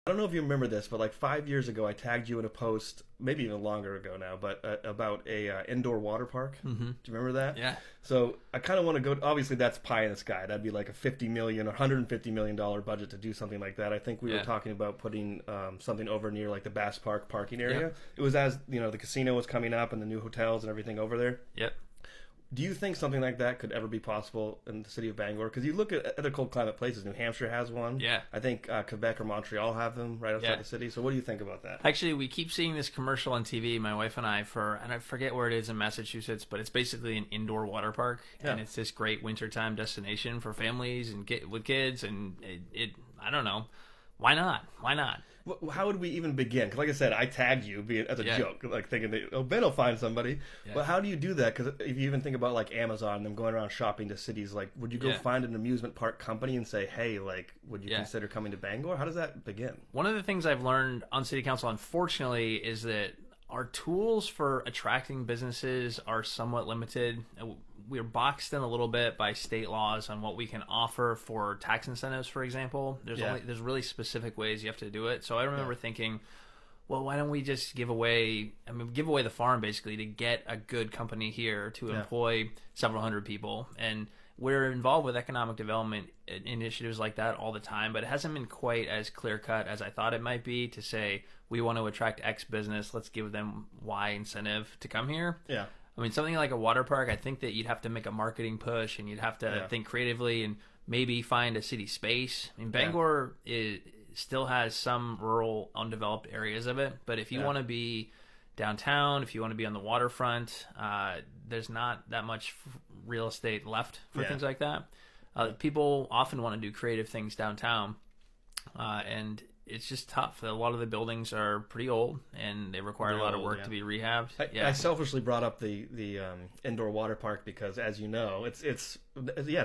I don't know if you remember this, but like 5 years ago, I tagged you in a post, maybe even longer ago now, but about a indoor water park. Mm-hmm. Do you remember that? Yeah. So I kind of want to go. Obviously, that's pie in the sky. That'd be like a $50 million or $150 million budget to do something like that. I think we were talking about putting something over near like the Bass Park parking area. Yep. It was as the casino was coming up and the new hotels and everything over there. Yep. Do you think something like that could ever be possible in the city of Bangor? Because you look at other cold climate places. New Hampshire has one. Yeah. I think Quebec or Montreal have them right outside the city. So what do you think about that? Actually, we keep seeing this commercial on TV, my wife and I, and I forget where it is in Massachusetts, but it's basically an indoor water park. Yeah. And it's this great wintertime destination for families and with kids. And I don't know. Why not? Why not? How would we even begin? Because like I said, I tagged you as a joke, like thinking that, Ben will find somebody. Yeah. But how do you do that? Because if you even think about like Amazon and them going around shopping to cities, like would you go find an amusement park company and say, hey, like would you consider coming to Bangor? How does that begin? One of the things I've learned on city council, unfortunately, is that our tools for attracting businesses are somewhat limited. We're boxed in a little bit by state laws on what we can offer for tax incentives, for example. There's really specific ways you have to do it. So I remember thinking, well, why don't we just give away the farm basically to get a good company here to employ several hundred people. And we're involved with economic development initiatives like that all the time, but it hasn't been quite as clear cut as I thought it might be to say we want to attract X business, let's give them Y incentive to come here. Yeah. I mean, something like a water park, I think that you'd have to make a marketing push and you'd have to think creatively and maybe find a city space. I mean, Bangor still has some rural, undeveloped areas of it, but if you want to be downtown, if you want to be on the waterfront, there's not that much real estate left for things like that. People often want to do creative things downtown, and it's just tough. A lot of the buildings are pretty old, and they require a lot of work to be rehabbed. I selfishly brought up the indoor water park because, as you know, it's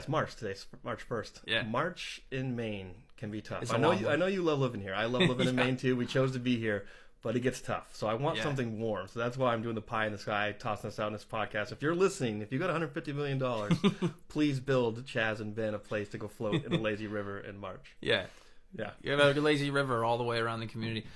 March today, March 1st. Yeah. March in Maine can be tough. I know you love living here. I love living in Maine too. We chose to be here, but it gets tough. So I want something warm. So that's why I'm doing the pie in the sky, tossing this out in this podcast. If you're listening, if you got $150 million, please build Chaz and Ben a place to go float in the lazy river in March. Yeah. Yeah, you have a lazy river all the way around the community.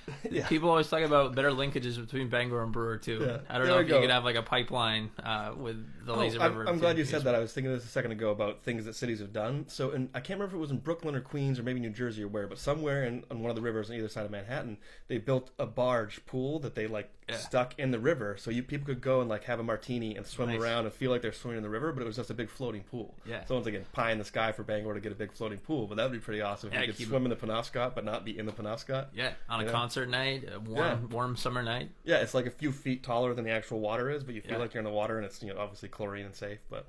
People always talk about better linkages between Bangor and Brewer too. Yeah. I don't know if you could have like a pipeline with the lazy river. I'm glad you said that. I was thinking this a second ago about things that cities have done. So, I can't remember if it was in Brooklyn or Queens or maybe New Jersey or where, but somewhere on one of the rivers on either side of Manhattan, they built a barge pool that they stuck in the river, so people could go and like have a martini and swim around and feel like they're swimming in the river, but it was just a big floating pool. Yeah. So once again, pie in the sky for Bangor to get a big floating pool, but that would be pretty awesome if you could swim in the Penobscot but not be in the Penobscot. Yeah, on a concert night, a warm summer night. Yeah, it's like a few feet taller than the actual water is, but you feel like you're in the water, and it's obviously chlorine and safe. But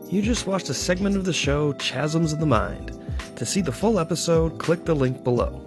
you just watched a segment of the show Chasms of the Mind. To see the full episode, click the link below.